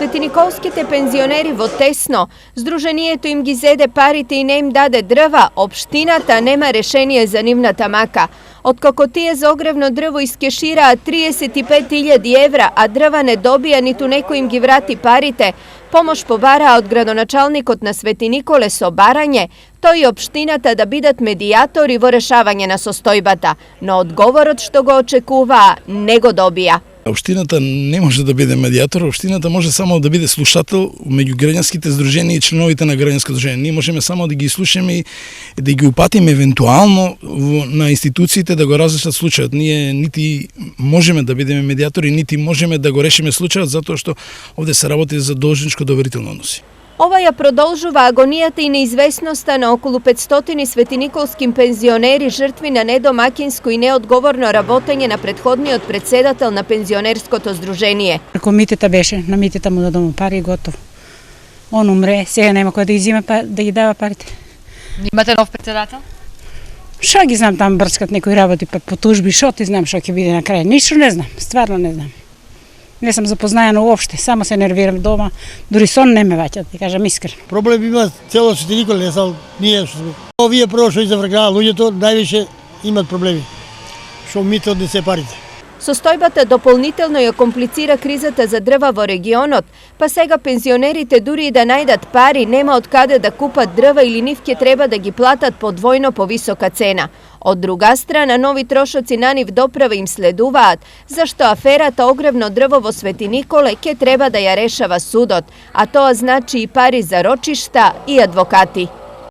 Светиниколските пензионери во Тесно, Сдруженијето им ги зеде парите и не им даде дрва, општината нема решение за нивната мака. Откако тие за огревно дрво искешираат 35.000 евра, а дрва не добија ниту некој им ги врати парите, помош побараа од градоначалникот на Свети Николе со барање, тој и општината да бидат медијатори во решавање на состојбата, но одговорот што го очекуваа не го добија. Општината не може да биде медијатор, општината може само да биде слушател меѓу граѓанските здруженија и членовите на граѓанско здружение. Ние можеме само да ги слушаме и да ги упатиме евентуално на институциите да го разрешат случајот. Ние нити можеме да бидеме медијатори, нити можеме да го решиме случајот, затоа што овде се работи за должничко доверителни односи. Ова ја продолжува агонијата и неизвестноста на околу 500 светиниколски пензионери жртви на недомакинско и неодговорно работење на претходниот председател на пензионерското здружение. Ако митета беше, на митета му дадомо пари и готово. Он умре, сега нема кој да ги зима да ги дава парите. Имате нов председател? Шо ги знам, там брскат некои работи по тужби, шо ти знам шо ќе биде на крај? Ништо не знам, стварно не знам. Не сам запознаена уопште, само се нервирам дома, дури сон не ме ваќа, ти кажам искрено. Проблем има цело Свети Николе, не само ние што сме. Овие прво што изавргнаа луѓето, највише имат проблеми. Што мите однесе парите. Состојбата дополнително ја комплицира кризата за дрва во регионот, па сега пензионерите дури и да најдат пари, нема од каде да купат дрва или нив ќе треба да ги платат по двојно повисока цена. Од друга страна, нови трошоци на нив доправа им следуваат, зашто аферата огревно дрво во Свети Николе ќе треба да ја решава судот, а тоа значи и пари за рочишта и адвокати.